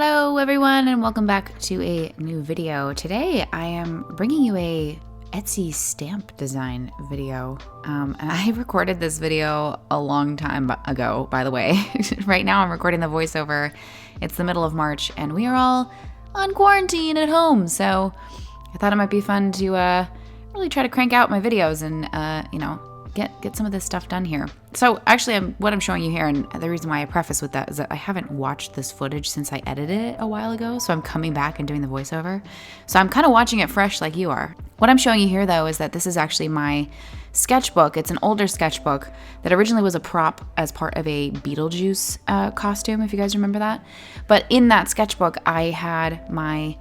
Hello everyone and welcome back to a new video. Today I am bringing you a Etsy stamp design video. And I recorded this video a long time ago, by the way. Right now I'm recording the voiceover. It's the middle of March and we are all on quarantine at home. So I thought it might be fun to really try to crank out my videos and get some of this stuff done here. So actually what I'm showing you here, and the reason why I preface with that is that I haven't watched this footage since I edited it a while ago, so I'm coming back and doing the voiceover. So I'm kind of watching it fresh like you are. What I'm showing you here though is that this is actually my sketchbook. It's an older sketchbook that originally was a prop as part of a Beetlejuice costume, if you guys remember that. But in that sketchbook I had my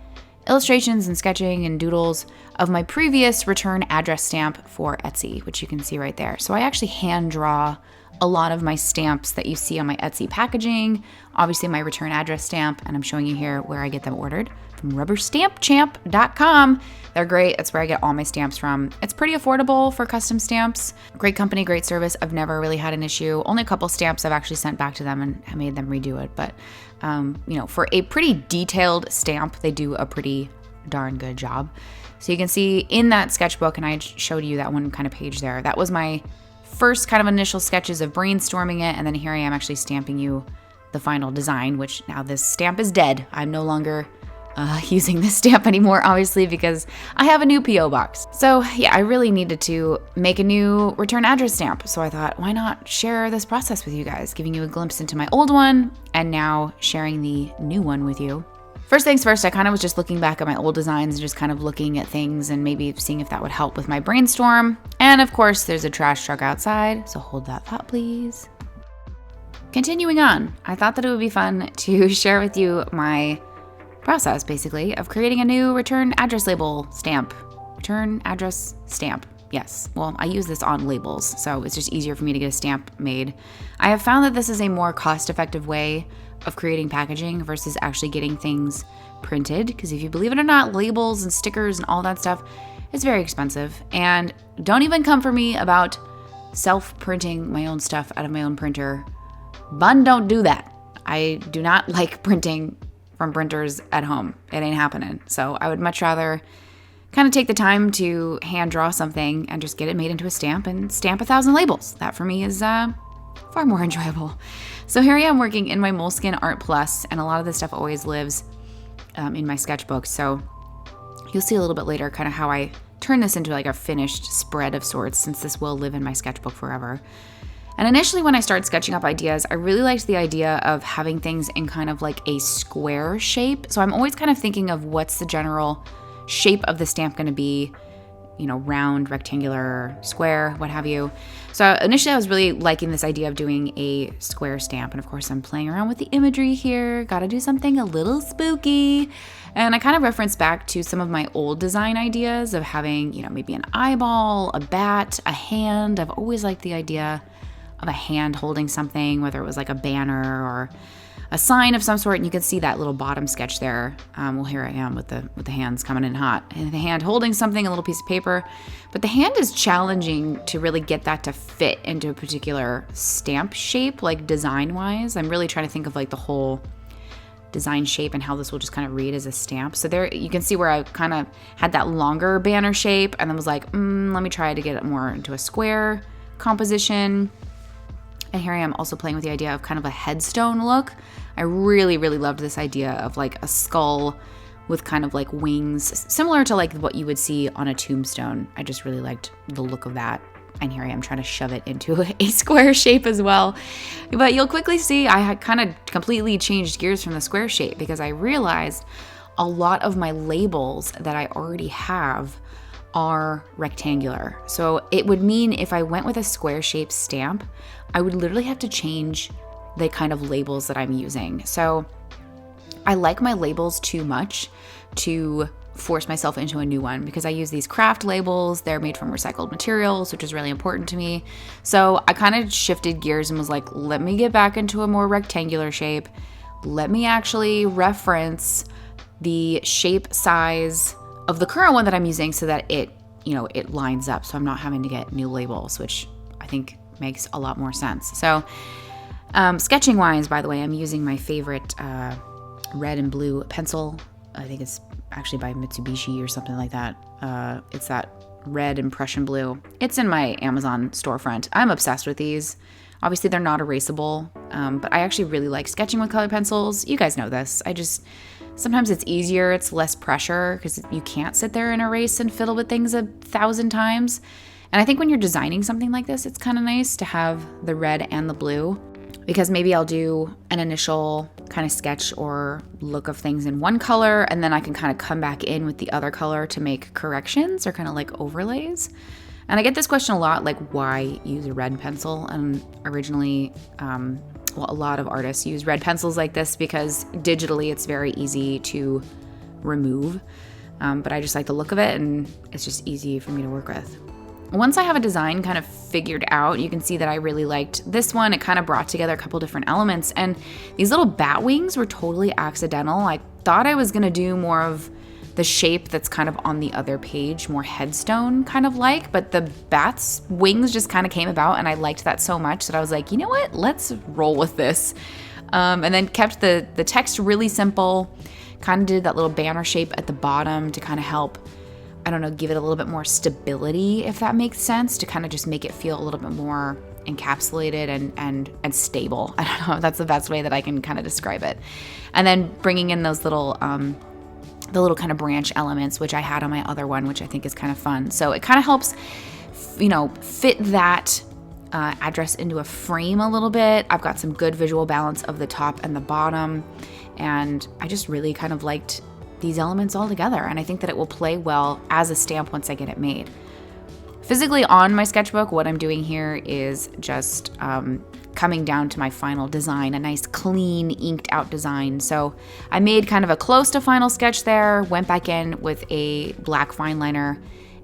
illustrations and sketching and doodles of my previous return address stamp for Etsy, which you can see right there. So I actually hand draw a lot of my stamps that you see on my Etsy packaging, obviously my return address stamp, and I'm showing you here where I get them ordered from rubberstampchamp.com. They're great. That's where I get all my stamps from. It's pretty affordable for custom stamps. Great company, great service. I've never really had an issue. Only a couple stamps I've actually sent back to them and I made them redo it. But, for a pretty detailed stamp, they do a pretty darn good job. So you can see in that sketchbook, and I showed you that one kind of page there, that was my first kind of initial sketches of brainstorming it. And then here I am actually stamping you the final design, which now this stamp is dead. I'm no longer using this stamp anymore, obviously, because I have a new P.O. box. So yeah, I really needed to make a new return address stamp. So I thought, why not share this process with you guys, giving you a glimpse into my old one and now sharing the new one with you. First things first, I kind of was just looking back at my old designs and just kind of looking at things and maybe seeing if that would help with my brainstorm. And of course, there's a trash truck outside, so hold that thought, please. Continuing on, I thought that it would be fun to share with you my process, basically, of creating a new return address label stamp. Return address stamp. Yes. Well, I use this on labels, so it's just easier for me to get a stamp made. I have found that this is a more cost-effective way of creating packaging versus actually getting things printed, because if you believe it or not, labels and stickers and all that stuff, it's very expensive. And don't even come for me about self-printing my own stuff out of my own printer. Bun, don't do that. I do not like printing from printers at home. It ain't happening. So I would much rather kind of take the time to hand draw something and just get it made into a stamp and stamp 1,000 labels. That for me is far more enjoyable. So here I am working in my Moleskine Art Plus, and a lot of this stuff always lives in my sketchbook. So you'll see a little bit later kind of how I turn this into like a finished spread of sorts, since this will live in my sketchbook forever. And initially when I started sketching up ideas, I really liked the idea of having things in kind of like a square shape. So I'm always kind of thinking of what's the general shape of the stamp going to be, round, rectangular, square, what have you. So initially I was really liking this idea of doing a square stamp. And of course I'm playing around with the imagery here. Got to do something a little spooky. And I kind of referenced back to some of my old design ideas of having, maybe an eyeball, a bat, a hand. I've always liked the idea of a hand holding something, whether it was like a banner or a sign of some sort. And you can see that little bottom sketch there. Well, here I am with the hands coming in hot, and the hand holding something, a little piece of paper. But the hand is challenging to really get that to fit into a particular stamp shape, like design wise. I'm really trying to think of like the whole design shape and how this will just kind of read as a stamp. So there you can see where I kind of had that longer banner shape and then was like, let me try to get it more into a square composition. And here I am also playing with the idea of kind of a headstone look. I really, really loved this idea of like a skull with kind of like wings, similar to like what you would see on a tombstone. I just really liked the look of that. And here I am trying to shove it into a square shape as well. But you'll quickly see I had kind of completely changed gears from the square shape, because I realized a lot of my labels that I already have are rectangular. So it would mean if I went with a square shaped stamp, I would literally have to change the kind of labels that I'm using. So I like my labels too much to force myself into a new one, because I use these craft labels. They're made from recycled materials, which is really important to me. So I kind of shifted gears and was like, let me get back into a more rectangular shape. Let me actually reference the shape size of the current one that I'm using so that it lines up. So I'm not having to get new labels, which I think makes a lot more sense. So sketching wise, by the way, I'm using my favorite red and blue pencil. I think it's actually by Mitsubishi or something like that. It's that red and Prussian blue. It's in my Amazon storefront. I'm obsessed with these. Obviously, they're not erasable, but I actually really like sketching with colored pencils. You guys know this. Sometimes it's easier, it's less pressure because you can't sit there and erase and fiddle with things 1,000 times. And I think when you're designing something like this, it's kind of nice to have the red and the blue, because maybe I'll do an initial kind of sketch or look of things in one color, and then I can kind of come back in with the other color to make corrections or kind of like overlays. And I get this question a lot, like why use a red pencil? And originally, a lot of artists use red pencils like this because digitally it's very easy to remove. But I just like the look of it, and it's just easy for me to work with. Once I have a design kind of figured out, you can see that I really liked this one. It kind of brought together a couple different elements, and these little bat wings were totally accidental. I thought I was gonna do more of the shape that's kind of on the other page, more headstone kind of like, but the bat's wings just kind of came about, and I liked that so much that I was like, you know what, let's roll with this. And then kept the text really simple, kind of did that little banner shape at the bottom to kind of help, I don't know, give it a little bit more stability, if that makes sense, to kind of just make it feel a little bit more encapsulated and stable. I don't know, that's the best way that I can kind of describe it. And then bringing in those little the little kind of branch elements, which I had on my other one, which I think is kind of fun. So it kind of helps, fit that address into a frame a little bit. I've got some good visual balance of the top and the bottom, and I just really kind of liked these elements all together, and I think that it will play well as a stamp once I get it made. Physically on my sketchbook, what I'm doing here is just coming down to my final design, a nice clean inked out design. So I made kind of a close to final sketch there, went back in with a black fine liner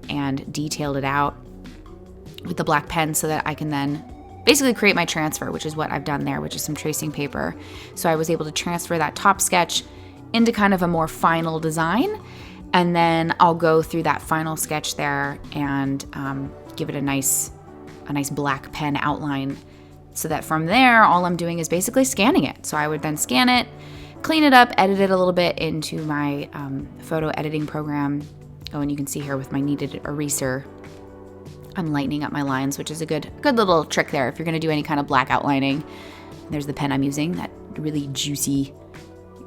and detailed it out with the black pen so that I can then basically create my transfer, which is what I've done there, which is some tracing paper. So I was able to transfer that top sketch into kind of a more final design, and then I'll go through that final sketch there and give it a nice black pen outline, so that from there, all I'm doing is basically scanning it. So I would then scan it, clean it up, edit it a little bit into my photo editing program. Oh, and you can see here with my kneaded eraser, I'm lightening up my lines, which is a good little trick there if you're gonna do any kind of black outlining. There's the pen I'm using, that really juicy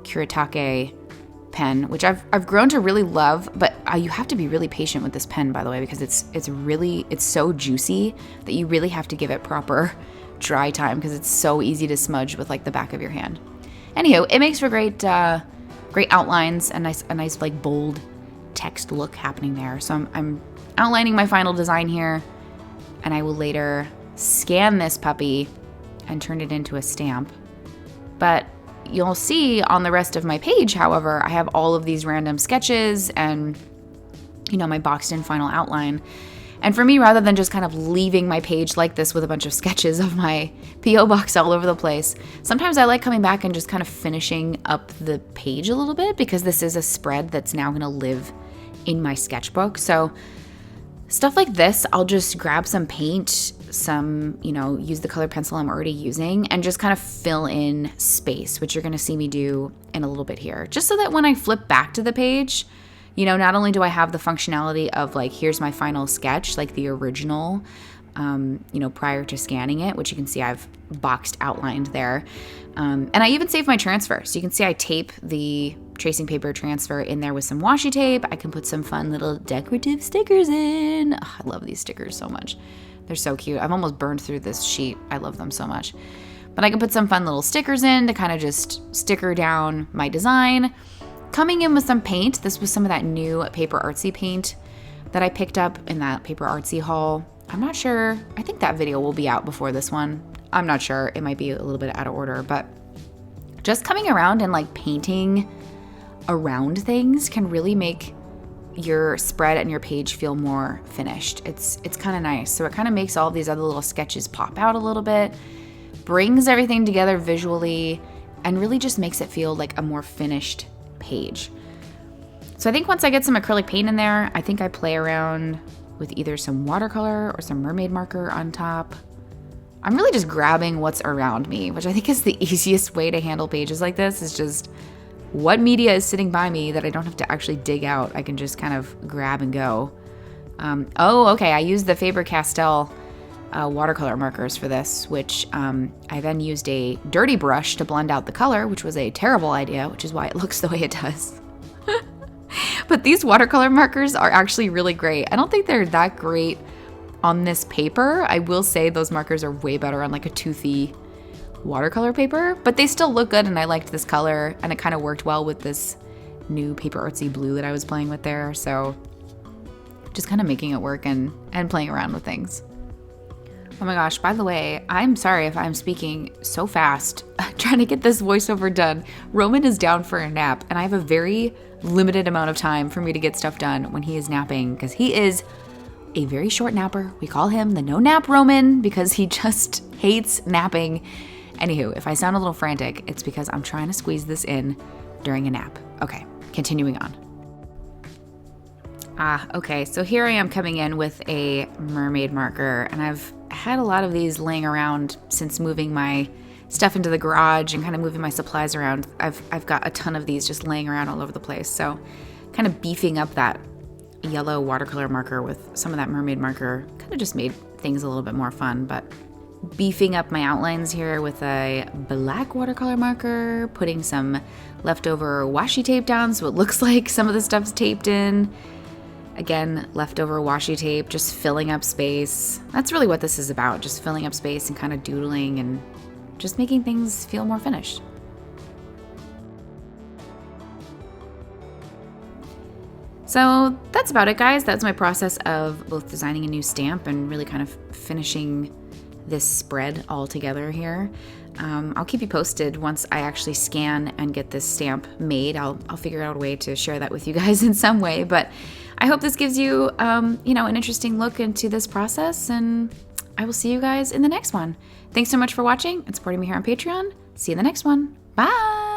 Kuretake pen, which I've grown to really love, but you have to be really patient with this pen, by the way, because it's so juicy that you really have to give it proper dry time, because it's so easy to smudge with like the back of your hand. Anywho, it makes for great outlines and a nice like bold text look happening there. So I'm outlining my final design here, and I will later scan this puppy and turn it into a stamp. But you'll see on the rest of my page, however, I have all of these random sketches and, my boxed in final outline. And for me, rather than just kind of leaving my page like this with a bunch of sketches of my P.O. box all over the place, sometimes I like coming back and just kind of finishing up the page a little bit, because this is a spread that's now going to live in my sketchbook. So stuff like this, I'll just grab some paint, use the colored pencil I'm already using, and just kind of fill in space, which you're going to see me do in a little bit here, just so that when I flip back to the page, not only do I have the functionality of like, here's my final sketch, like the original, prior to scanning it, which you can see I've boxed outlined there. And I even save my transfer. So you can see I tape the tracing paper transfer in there with some washi tape. I can put some fun little decorative stickers in. Oh, I love these stickers so much. They're so cute. I've almost burned through this sheet. I love them so much. But I can put some fun little stickers in to kind of just sticker down my design. Coming in with some paint. This was some of that new Paper Artsy paint that I picked up in that Paper Artsy haul. I'm not sure. I think that video will be out before this one. I'm not sure. It might be a little bit out of order, but just coming around and like painting around things can really make your spread and your page feel more finished. It's kind of nice. So it kind of makes all of these other little sketches pop out a little bit, brings everything together visually, and really just makes it feel like a more finished page. So I think once I get some acrylic paint in there, I think I play around with either some watercolor or some mermaid marker on top. I'm really just grabbing what's around me, which I think is the easiest way to handle pages like this, is just what media is sitting by me that I don't have to actually dig out. I can just kind of grab and go. Oh, okay, I used the Faber-Castell watercolor markers for this, which I then used a dirty brush to blend out the color, which was a terrible idea, which is why it looks the way it does. But these watercolor markers are actually really great. I don't think they're that great on this paper. I will say those markers are way better on like a toothy watercolor paper, but they still look good, and I liked this color, and it kind of worked well with this new Paper Artsy blue that I was playing with there. So just kind of making it work and playing around with things. Oh my gosh, by the way, I'm sorry if I'm speaking so fast, trying to get this voiceover done. Roman is down for a nap, and I have a very limited amount of time for me to get stuff done when he is napping, because he is a very short napper. We call him the no nap Roman because he just hates napping. Anywho, if I sound a little frantic, it's because I'm trying to squeeze this in during a nap. Okay, continuing on. Okay, so here I am coming in with a mermaid marker, and I've had a lot of these laying around since moving my stuff into the garage and kind of moving my supplies around. I've got a ton of these just laying around all over the place. So kind of beefing up that yellow watercolor marker with some of that mermaid marker kind of just made things a little bit more fun. But beefing up my outlines here with a black watercolor marker, putting some leftover washi tape down so it looks like some of the stuff's taped in. Again, leftover washi tape, just filling up space. That's really what this is about, just filling up space and kind of doodling and just making things feel more finished. So that's about it, guys. That's my process of both designing a new stamp and really kind of finishing this spread all together here. I'll keep you posted once I actually scan and get this stamp made. I'll figure out a way to share that with you guys in some way, but I hope this gives you, an interesting look into this process, and I will see you guys in the next one. Thanks so much for watching and supporting me here on Patreon. See you in the next one. Bye!